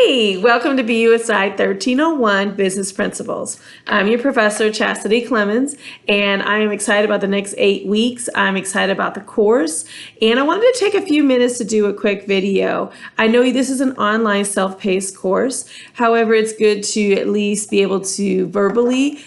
Hey, welcome to BUSI 1301 Business Principles. I'm your professor, Chastity Clemens, and I am excited about the next 8 weeks. I'm excited about the course, and I wanted to take a few minutes to do a quick video. I know this is an online self-paced course. However, it's good to at least be able to verbally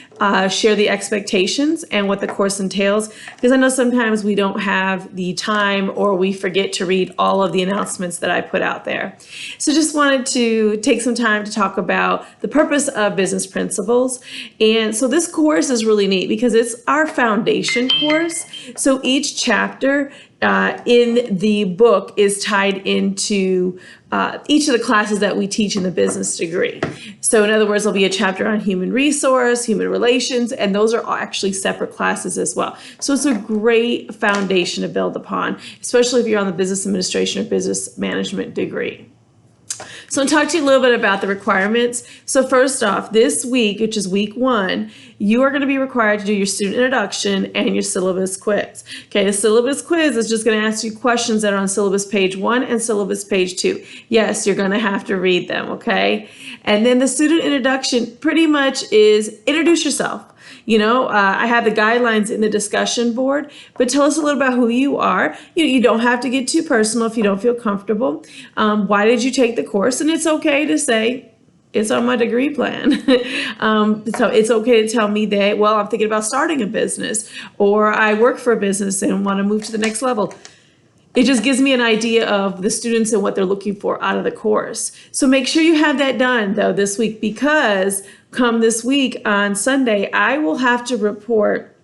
share the expectations and what the course entails, because I know sometimes we don't have the time or we forget to read all of the announcements that I put out there. So just wanted to take some time to talk about the purpose of business principles. And so this course is really neat because it's our foundation course. So each chapter in the book is tied into each of the classes that we teach in the business degree. So in other words, there'll be a chapter on human resource, human relations, and those are actually separate classes as well. So it's a great foundation to build upon, especially if you're on the business administration or business management degree. So I'll talk to you a little bit about the requirements. So first off, this week, which is week 1, you are going to be required to do your student introduction and your syllabus quiz. Okay, the syllabus quiz is just going to ask you questions that are on syllabus page 1 and syllabus page 2. Yes, you're going to have to read them, okay? And then the student introduction pretty much is introduce yourself. You know, I have the guidelines in the discussion board, but tell us a little about who you are. You don't have to get too personal if you don't feel comfortable. Why did you take the course? And it's okay to say, it's on my degree plan. So it's okay to tell me that, well, I'm thinking about starting a business, or I work for a business and want to move to the next level. It just gives me an idea of the students and what they're looking for out of the course. So make sure you have that done, though, this week, because come this week on Sunday, I will have to report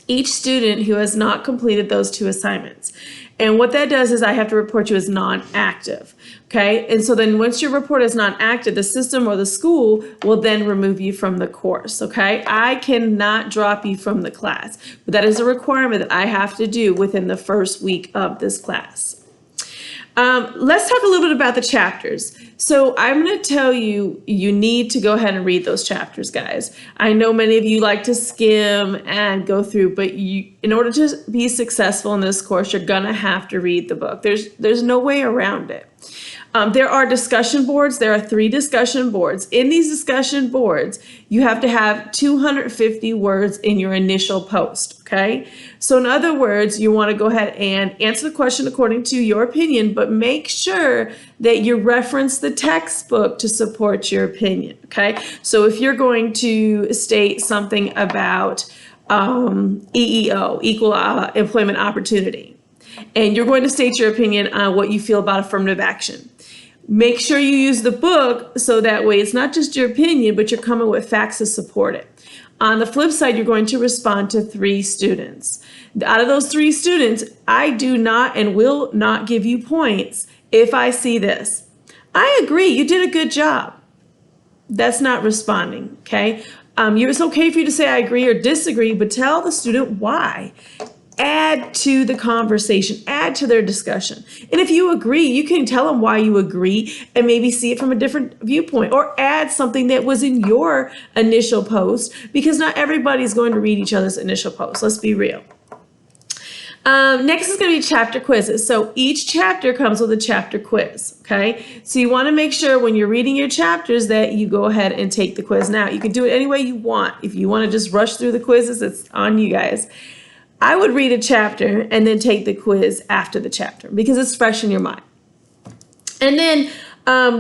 each student who has not completed those 2 assignments. And what that does is I have to report you as non-active, okay? And so then once your report is not active, the system or the school will then remove you from the course, okay? I cannot drop you from the class, but that is a requirement that I have to do within the first week of this class. Let's talk a little bit about the chapters. So I'm going to tell you, you need to go ahead and read those chapters, guys. I know many of you like to skim and go through, but in order to be successful in this course, you're going to have to read the book. There's no way around it. There are discussion boards. There are 3 discussion boards. In these discussion boards, you have to have 250 words in your initial post, okay? So in other words, you want to go ahead and answer the question according to your opinion, but make sure that you reference the textbook to support your opinion, okay? So if you're going to state something about EEO, equal employment opportunity, and you're going to state your opinion on what you feel about affirmative action, make sure you use the book so that way it's not just your opinion, but you're coming with facts to support it. On the flip side, you're going to respond to 3 students. Out of those 3 students, I do not and will not give you points if I see this. I agree, you did a good job. That's not responding, okay? It's okay for you to say I agree or disagree, but tell the student why. Add to the conversation, add to their discussion. And if you agree, you can tell them why you agree and maybe see it from a different viewpoint, or add something that was in your initial post, because not everybody's going to read each other's initial post. Let's be real. Next is going to be chapter quizzes. So each chapter comes with a chapter quiz, okay? So you want to make sure when you're reading your chapters that you go ahead and take the quiz. Now, you can do it any way you want. If you want to just rush through the quizzes, it's on you guys. I would read a chapter and then take the quiz after the chapter because it's fresh in your mind. And then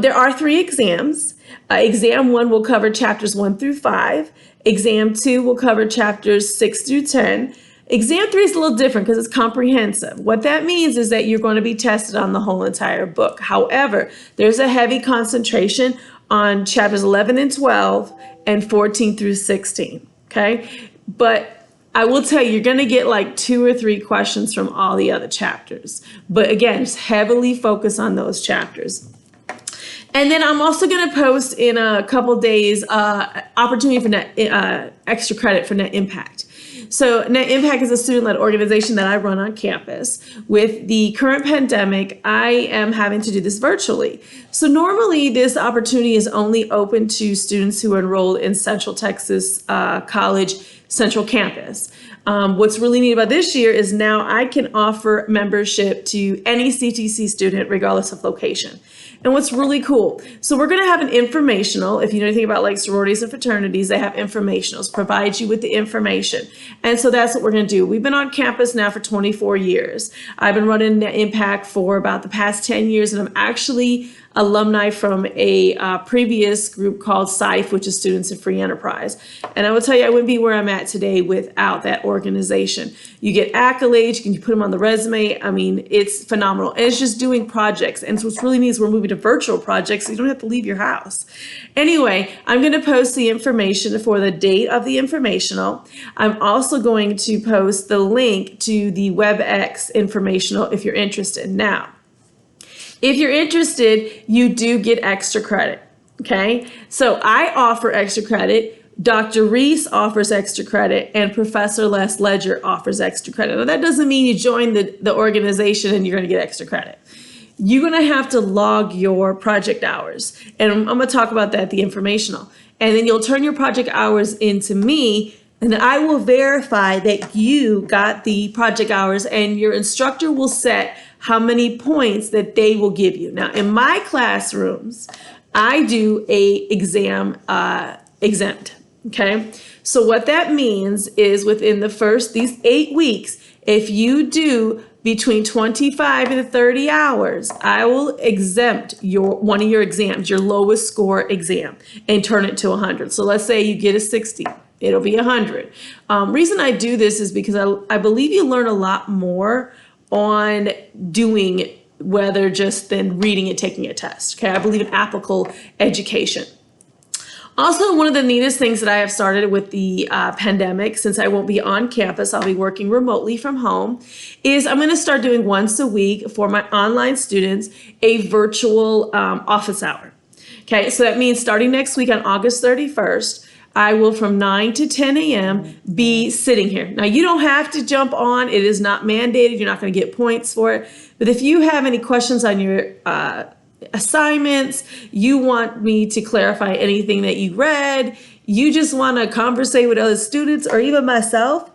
there are 3 exams. Exam 1 will cover chapters 1 through 5. Exam 2 will cover chapters 6 through 10. Exam 3 is a little different because it's comprehensive. What that means is that you're going to be tested on the whole entire book. However, there's a heavy concentration on chapters 11 and 12 and 14 through 16, okay? But I will tell you, you're going to get like 2 or 3 questions from all the other chapters. But again, just heavily focus on those chapters. And then I'm also going to post in a couple days opportunity for extra credit for Net Impact. So Net Impact is a student-led organization that I run on campus. With the current pandemic, I am having to do this virtually. So normally this opportunity is only open to students who are enrolled in Central Texas College Central Campus. What's really neat about this year is now I can offer membership to any CTC student regardless of location. And what's really cool, so we're going to have an informational. If you know anything about like sororities and fraternities, they have informationals, provide you with the information. And so that's what we're going to do. We've been on campus now for 24 years. I've been running Impact for about the past 10 years, and I'm actually alumni from a previous group called SIFE, which is Students in Free Enterprise. And I will tell you, I wouldn't be where I'm at today without that organization. You get accolades, you can put them on the resume. I mean, it's phenomenal. And it's just doing projects. And so what's really neat is we're moving to virtual projects, so you don't have to leave your house. Anyway, I'm going to post the information for the date of the informational. I'm also going to post the link to the WebEx informational if you're interested. Now, if you're interested, you do get extra credit, okay? So I offer extra credit, Dr. Reese offers extra credit, and Professor Les Ledger offers extra credit. Now that doesn't mean you join the organization and you're gonna get extra credit. You're gonna have to log your project hours, and I'm gonna talk about that at the informational. And then you'll turn your project hours into me, and I will verify that you got the project hours, and your instructor will set how many points that they will give you. Now, in my classrooms, I do a exam exempt, okay? So what that means is within these 8 weeks, if you do between 25 and 30 hours, I will exempt one of your exams, your lowest score exam, and turn it to 100. So let's say you get a 60. It'll be 100. Reason I do this is because I believe you learn a lot more on doing whether just than reading and taking a test. Okay, I believe in applicable education. Also, one of the neatest things that I have started with the pandemic, since I won't be on campus, I'll be working remotely from home, is I'm going to start doing once a week for my online students a virtual office hour. Okay, so that means starting next week on August 31st, I will from 9 to 10 a.m. be sitting here. Now, you don't have to jump on. It is not mandated. You're not going to get points for it. But if you have any questions on your assignments, you want me to clarify anything that you read, you just want to conversate with other students or even myself,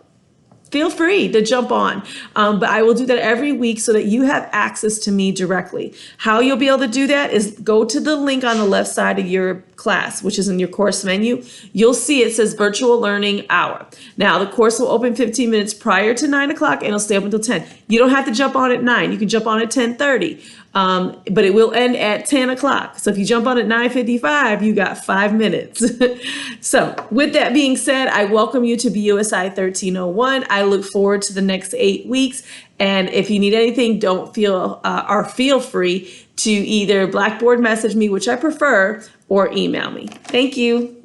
feel free to jump on. But I will do that every week so that you have access to me directly. How you'll be able to do that is go to the link on the left side of your class, which is in your course menu. You'll see it says virtual learning hour. Now the course will open 15 minutes prior to 9 o'clock and it'll stay open until 10. You don't have to jump on at 9. You can jump on at 10:30. But it will end at 10 o'clock. So if you jump on at 9:55, you got 5 minutes. So with that being said, I welcome you to BUSI 1301. I look forward to the next 8 weeks. And if you need anything, feel free to either Blackboard message me, which I prefer, or email me. Thank you.